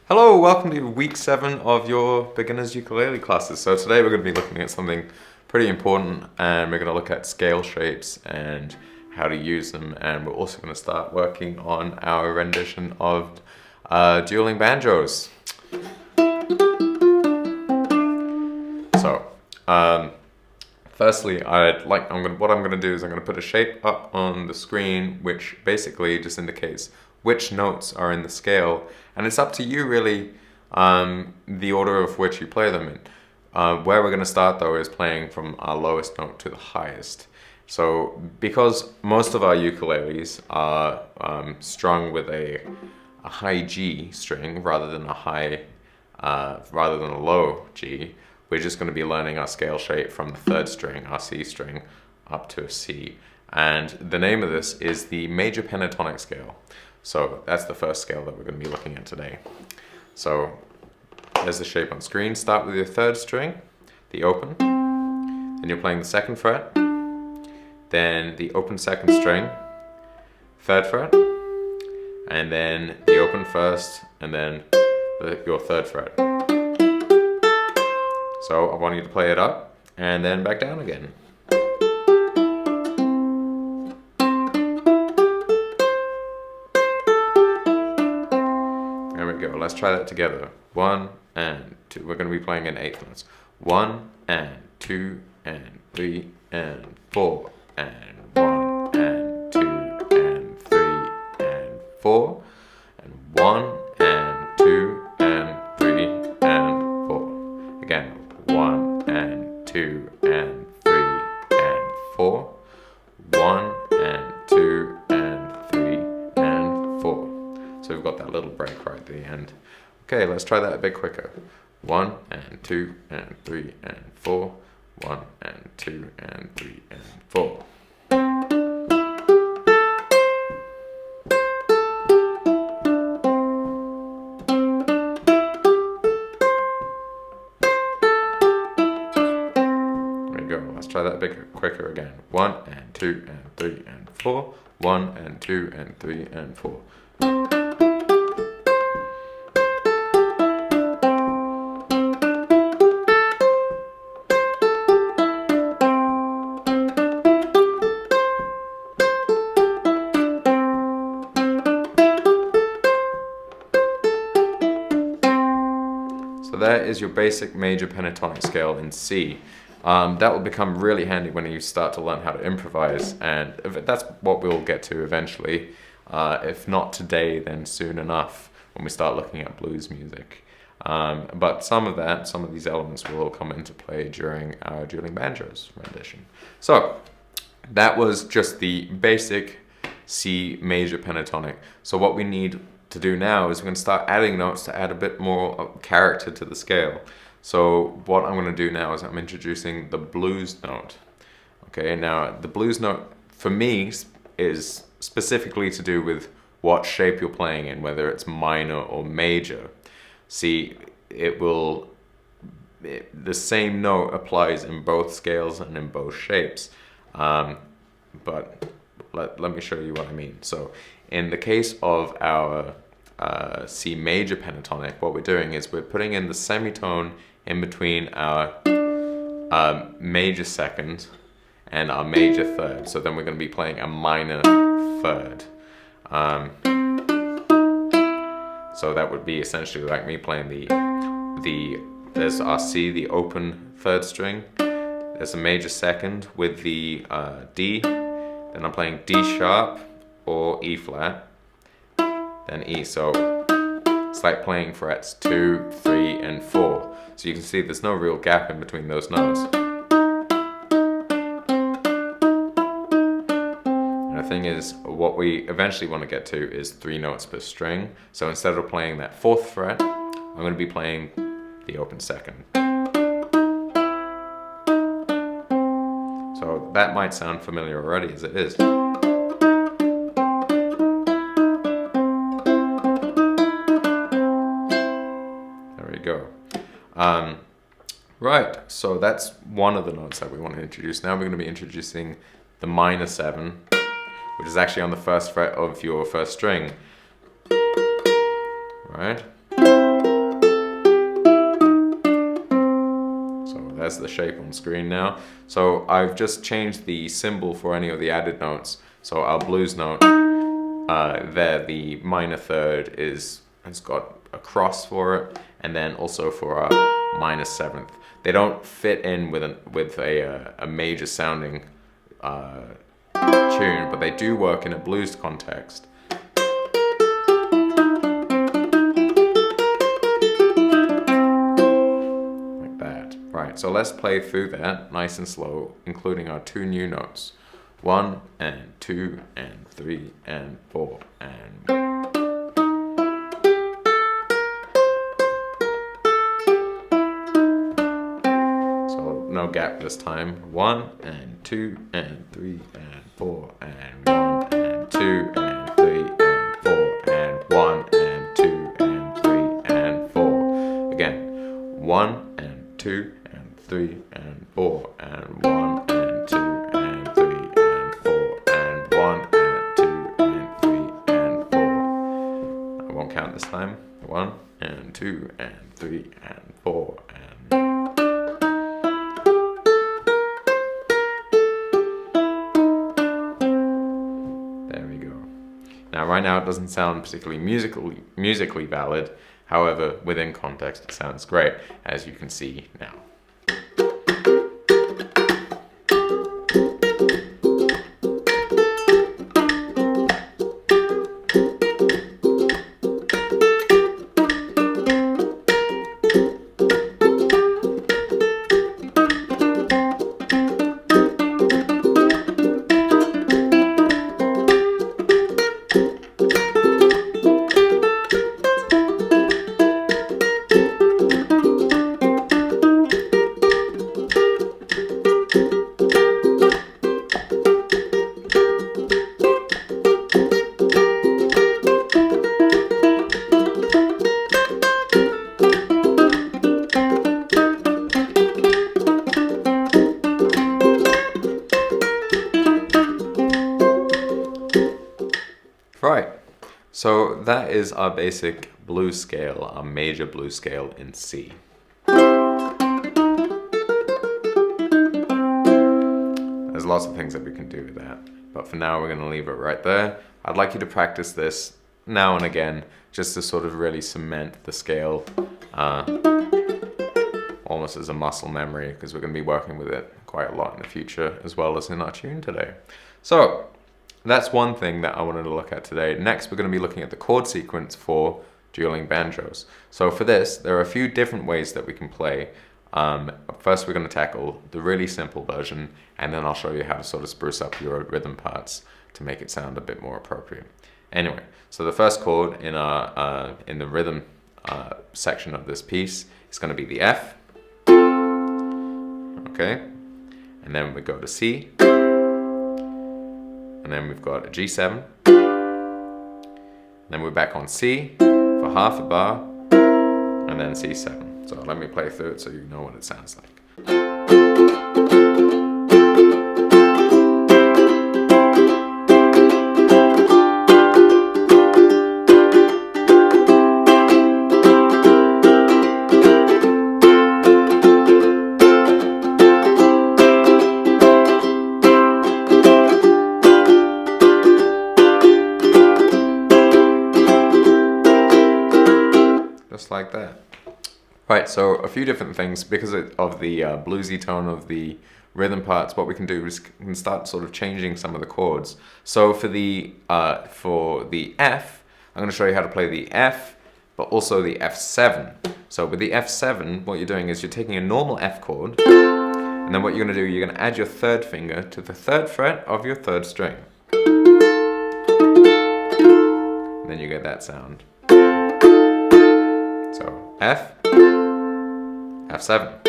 Hello, welcome to week 7 of your beginner's ukulele classes. So today we're going to be looking at something pretty important, and we're going to look at scale shapes and how to use them, and we're also going to start working on our rendition of Dueling Banjos. So, firstly, what I'm going to do is I'm going to put a shape up on the screen which basically just indicates which notes are in the scale, and it's up to you really the order of which you play them in. Where we're going to start though is playing from our lowest note to the highest. So because most of our ukuleles are strung with a high G string rather than a low G, we're just going to be learning our scale shape from the 3rd string, our C string, up to a C. And the name of this is the major pentatonic scale. So that's the first scale that we're going to be looking at today. So there's the shape on screen. Start with your 3rd string, the open, then you're playing the 2nd fret, then the open 2nd string, 3rd fret, and then the open 1st, and then your 3rd fret. So I want you to play it up and then back down again. There we go. Let's try that together. 1 and 2. We're going to be playing in 8th notes. 1 and 2 and 3 and 4 and 1 and 2 and 3 and 4 and 1 and 2 and 3 and 4. Again, 1 and 2 and 3 and 4. 1 and 2 and 3 and 4. So we've got that little break right at the end. Okay, let's try that a bit quicker. 1 and 2 and 3 and 4. 1 and 2 and 3 and 4. Let's try that a bit quicker again. 1 and 2 and 3 and 4. 1 and 2 and 3 and 4. So that is your basic major pentatonic scale in C. That will become really handy when you start to learn how to improvise, and that's what we'll get to eventually. If not today, then soon enough when we start looking at blues music. But some of these elements will come into play during our Dueling Banjos rendition. So that was just the basic C major pentatonic. So what we need to do now is we're going to start adding notes to add a bit more character to the scale. So what I'm going to do now is I'm introducing the blues note. Okay, now the blues note for me is specifically to do with what shape you're playing in, whether it's minor or major. See, the same note applies in both scales and in both shapes. But let me show you what I mean. So in the case of our C major pentatonic, what we're doing is we're putting in the semitone in between our major 2nd and our major 3rd. So then we're going to be playing a minor 3rd. So that would be essentially like me playing there's our C, the open 3rd string. There's a major 2nd with the D. Then I'm playing D sharp or E flat. Then E. So it's like playing frets 2, 3, and 4. So you can see there's no real gap in between those notes. And the thing is, what we eventually want to get to is 3 notes per string. So instead of playing that 4th fret, I'm going to be playing the open 2nd. So that might sound familiar already as it is. Go. Right, so that's one of the notes that we want to introduce. Now we're going to be introducing the minor 7, which is actually on the 1st fret of your 1st string. Right? There's the shape on screen now. So I've just changed the symbol for any of the added notes. So our blues note, there the minor third has got a cross for it, and then also for our minor seventh. They don't fit in with a major sounding tune, but they do work in a blues context. Right, so let's play through that nice and slow, including our two new notes. 1 and 2 and 3 and 4 and... So no gap this time. 1 and 2 and 3 and 4 and 1 and 2 and 3 and 4 and 1 and 2 and 3 and 4. Again, 1 and 2 and 3 and 4 and 1 and 2 and 3 and 4 and 1 and 2 and 3 and 4. I won't count this time. 1 and 2 and 3 and 4 and... There we go. Now right now it doesn't sound particularly musically valid. However, within context it sounds great, as you can see now. Right, so that is our basic blues scale, our major blues scale in C. There's lots of things that we can do with that, but for now we're going to leave it right there. I'd like you to practice this now and again, just to sort of really cement the scale, almost as a muscle memory, because we're going to be working with it quite a lot in the future, as well as in our tune today. So, that's one thing that I wanted to look at today. Next, we're going to be looking at the chord sequence for dueling banjos. So for this, there are a few different ways that we can play. First, we're going to tackle the really simple version, and then I'll show you how to sort of spruce up your rhythm parts to make it sound a bit more appropriate. Anyway, so the first chord in our in the rhythm section of this piece is going to be the F. Okay, and then we go to C. And then we've got a G7, then we're back on C for half a bar, and then C7. So let me play through it so you know what it sounds like. Just like that. Right, so a few different things. Because of the bluesy tone of the rhythm parts, what we can do is we can start sort of changing some of the chords. So for the F, I'm going to show you how to play the F, but also the F7. So with the F7, what you're doing is you're taking a normal F chord, and then what you're going to do, you're going to add your third finger to the 3rd fret of your 3rd string. And then you get that sound. So F, F7.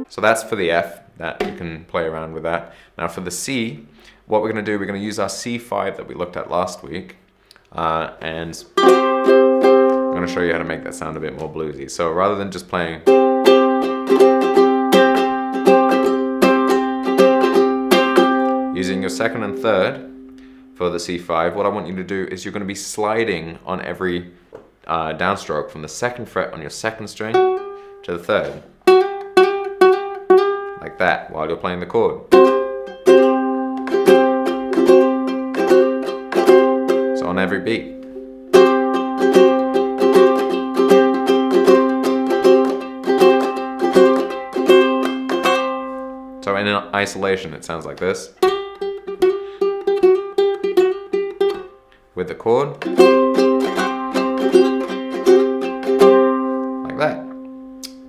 So that's for the F, that you can play around with that. Now for the C, what we're going to do, we're going to use our C5 that we looked at last week, and I'm going to show you how to make that sound a bit more bluesy. So rather than just playing, using your 2nd and 3rd, for the C5, what I want you to do is you're going to be sliding on every downstroke from the 2nd fret on your 2nd string to the 3rd. Like that, while you're playing the chord. So on every beat. So in isolation, it sounds like this. With the chord. Like that.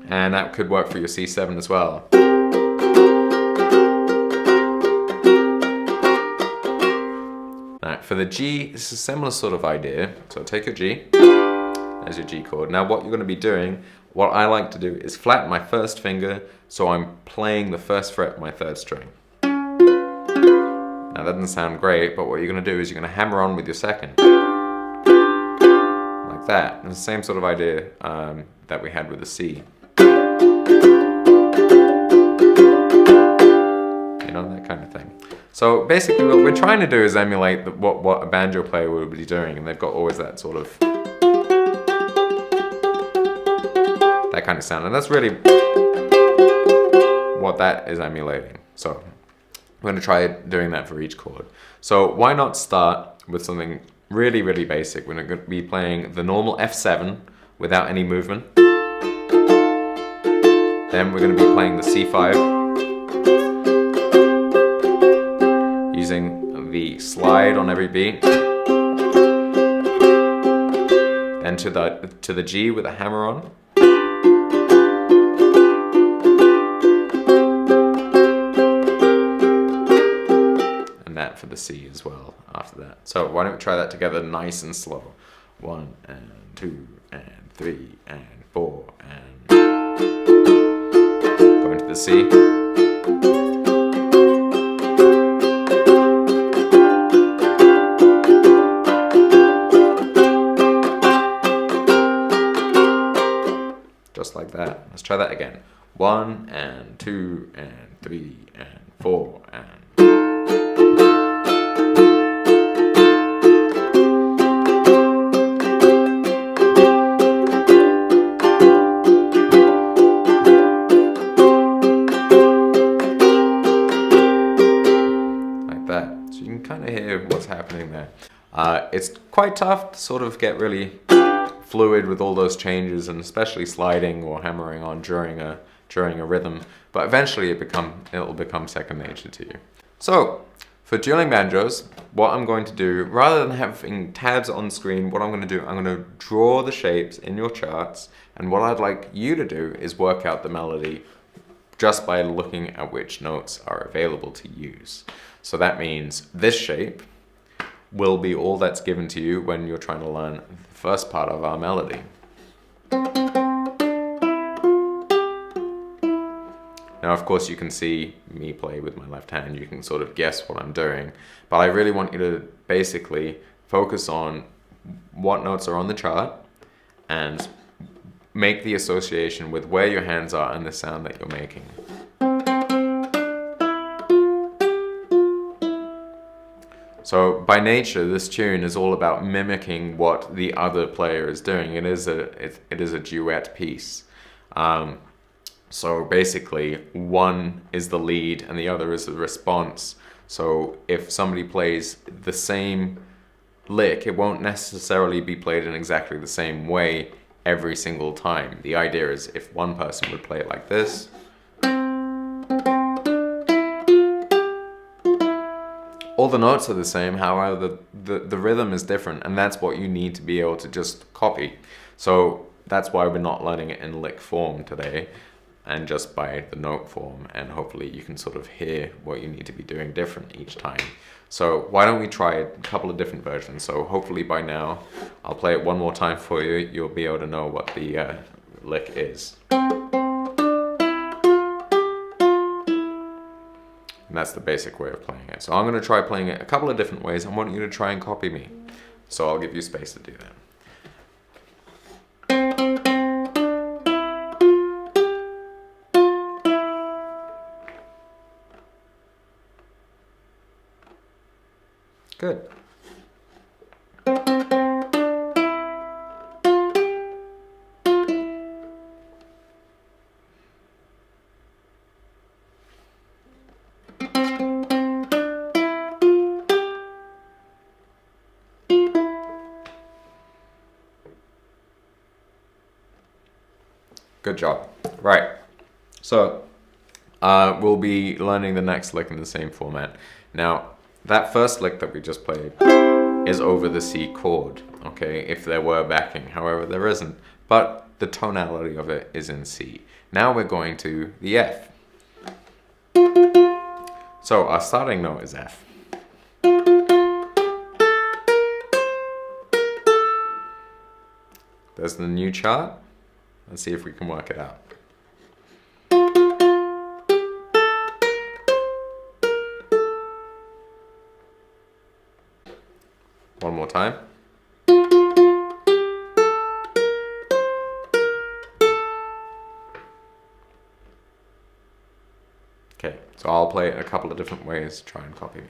And that could work for your C7 as well. Now, for the G, this is a similar sort of idea. So take your G as your G chord. Now what you're going to be doing, what I like to do is flatten my 1st finger so I'm playing the 1st fret of my 3rd string. Now that doesn't sound great, but what you're going to do is you're going to hammer on with your 2nd. Like that. And the same sort of idea that we had with the C. You know, that kind of thing. So basically what we're trying to do is emulate what a banjo player would be doing, and they've got always that sort of, that kind of sound, and that's really what that is emulating. So I'm going to try doing that for each chord. So why not start with something really, really basic. We're going to be playing the normal F7 without any movement. Then we're going to be playing the C5 using the slide on every beat. Then to the G with a hammer on. And that for the C as well after that. So why don't we try that together nice and slow. 1 and 2 and 3 and 4 and going to the C. Just like that. Let's try that again. 1 and 2 and 3 and 4 and like that. So you can kind of hear what's happening there. It's quite tough to sort of get really fluid with all those changes, and especially sliding or hammering on during a rhythm, but eventually it'll become second nature to you. So for dueling banjos, what I'm going to do, rather than having tabs on screen, what I'm going to do, I'm going to draw the shapes in your charts, and what I'd like you to do is work out the melody just by looking at which notes are available to use. So that means this shape will be all that's given to you when you're trying to learn the first part of our melody. Now, of course, you can see me play with my left hand. You can sort of guess what I'm doing, but I really want you to basically focus on what notes are on the chart and make the association with where your hands are and the sound that you're making. So by nature, this tune is all about mimicking what the other player is doing. It is a duet piece. So basically, one is the lead and the other is the response. So if somebody plays the same lick, it won't necessarily be played in exactly the same way every single time. The idea is if one person would play it like this, all the notes are the same, however the rhythm is different, and that's what you need to be able to just copy. So that's why we're not learning it in lick form today, and just by the note form, and hopefully you can sort of hear what you need to be doing different each time. So why don't we try a couple of different versions? So hopefully by now, I'll play it one more time for you, you'll be able to know what the lick is. And that's the basic way of playing it. So I'm going to try playing it a couple of different ways. I want you to try and copy me. So I'll give you space to do that. Good. Good job. Right. So we'll be learning the next lick in the same format. Now, that first lick that we just played is over the C chord, okay, if there were backing. However, there isn't, but the tonality of it is in C. Now we're going to the F. So our starting note is F. There's the new chart. Let's see if we can work it out. One more time. Okay, so I'll play it a couple of different ways. Try and copy me.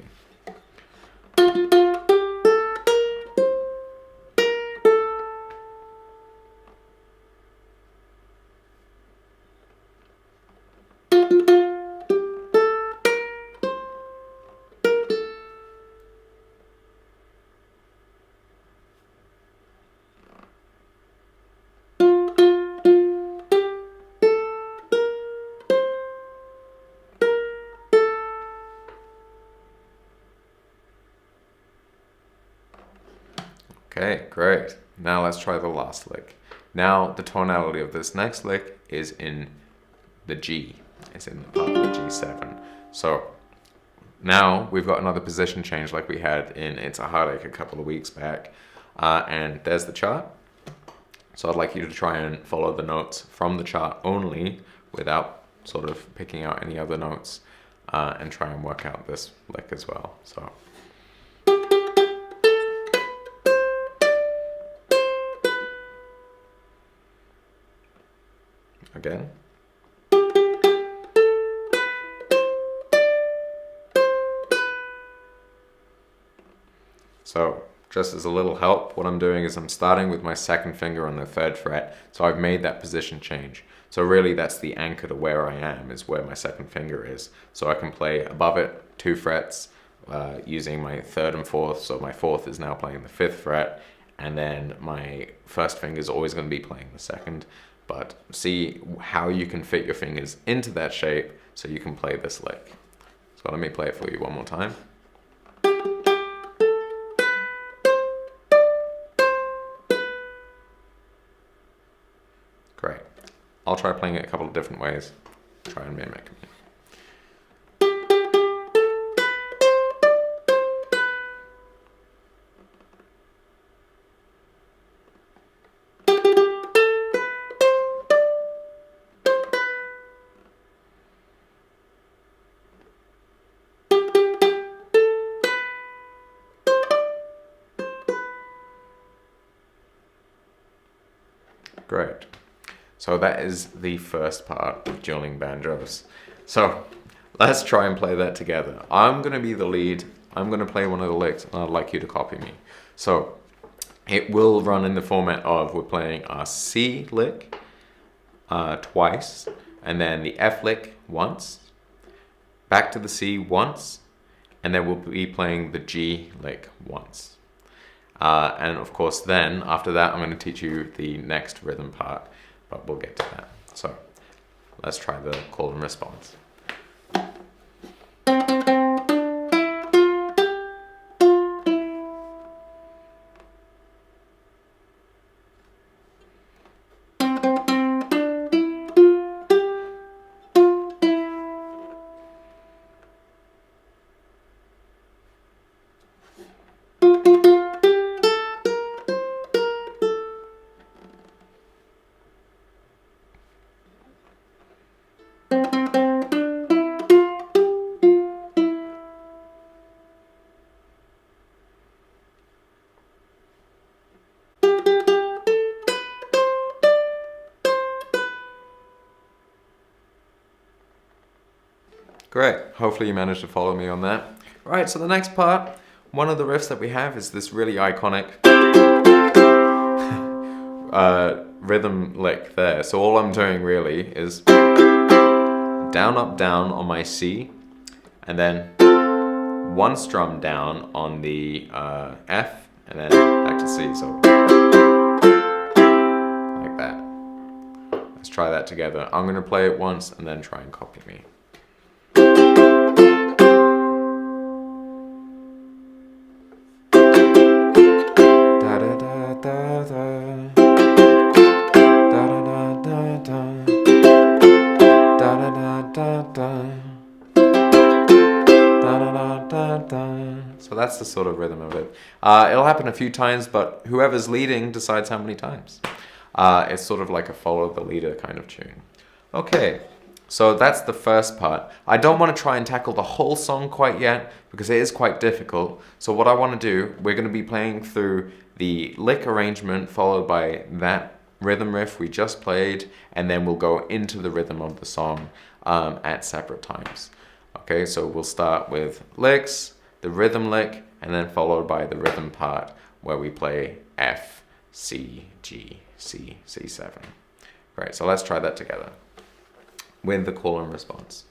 Okay, great. Now let's try the last lick. Now the tonality of this next lick is in the G. It's in the part of the G7. So now we've got another position change like we had in It's a Heartache a couple of weeks back. And there's the chart. So I'd like you to try and follow the notes from the chart only without sort of picking out any other notes, and try and work out this lick as well. So. Again. So just as a little help, what I'm doing is I'm starting with my second finger on the 3rd fret. So I've made that position change. So really that's the anchor to where I am, is where my second finger is. So I can play above it 2 frets using my 3rd and 4th. So my 4th is now playing the 5th fret, and then my first finger is always going to be playing the 2nd. But see how you can fit your fingers into that shape so you can play this lick. So let me play it for you one more time. Great. I'll try playing it a couple of different ways. Try and mimic me. Great. So that is the first part of Dueling Banjos. So let's try and play that together. I'm going to be the lead. I'm going to play one of the licks, and I'd like you to copy me. So it will run in the format of we're playing our C lick twice, and then the F lick once, back to the C once, and then we'll be playing the G lick once. And of course then, after that, I'm going to teach you the next rhythm part, but we'll get to that. So let's try the call and response. Great, hopefully you managed to follow me on that. Right, so the next part, one of the riffs that we have is this really iconic rhythm lick there. So all I'm doing really is down, up, down on my C, and then one strum down on the F, and then back to C, so like that. Let's try that together. I'm going to play it once and then try and copy me. So that's the sort of rhythm of it. It'll happen a few times, but whoever's leading decides how many times. It's sort of like a follow the leader kind of tune. Okay, so that's the first part. I don't want to try and tackle the whole song quite yet because it is quite difficult. So what I want to do, we're going to be playing through the lick arrangement followed by that rhythm riff we just played, and then we'll go into the rhythm of the song at separate times. Okay, so we'll start with licks, the rhythm lick, and then followed by the rhythm part where we play F, C, G, C, C7. Great, so let's try that together with the call and response.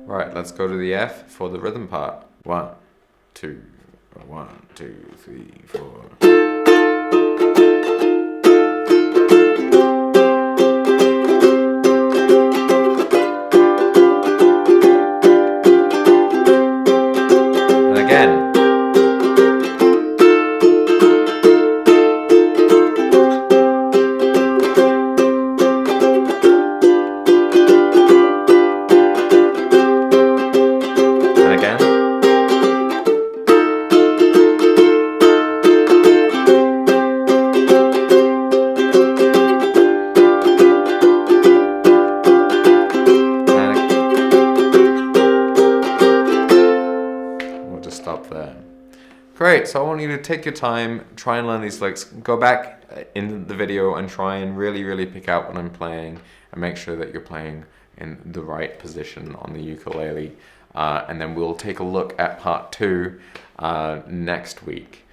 Right, let's go to the F for the rhythm part. 1, 2, 1, 2, 3, 4. And again. Stop there. Great, so I want you to take your time, try and learn these licks, go back in the video and try and really pick out what I'm playing and make sure that you're playing in the right position on the ukulele. And then we'll take a look at part 2 next week.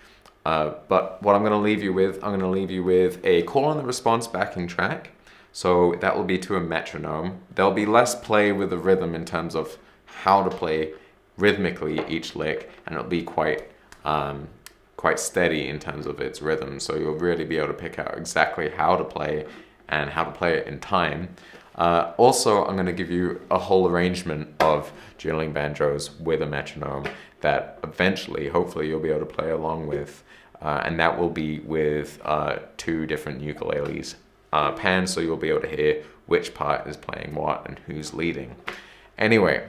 But what I'm going to leave you with, I'm going to leave you with a call and the response backing track. So that will be to a metronome. There'll be less play with the rhythm in terms of how to play rhythmically each lick, and it'll be quite steady in terms of its rhythm, so you'll really be able to pick out exactly how to play and how to play it in time. Also, I'm going to give you a whole arrangement of dueling banjos with a metronome that eventually, hopefully, you'll be able to play along with, and that will be with 2 different ukuleles pans, so you'll be able to hear which part is playing what and who's leading. Anyway,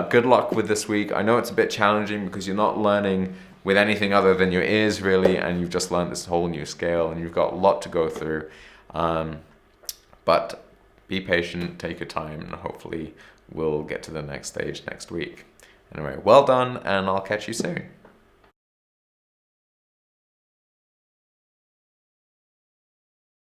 good luck with this week. I know it's a bit challenging because you're not learning with anything other than your ears really, and you've just learned this whole new scale and you've got a lot to go through. But be patient, take your time, and hopefully we'll get to the next stage next week. Anyway, well done, and I'll catch you soon.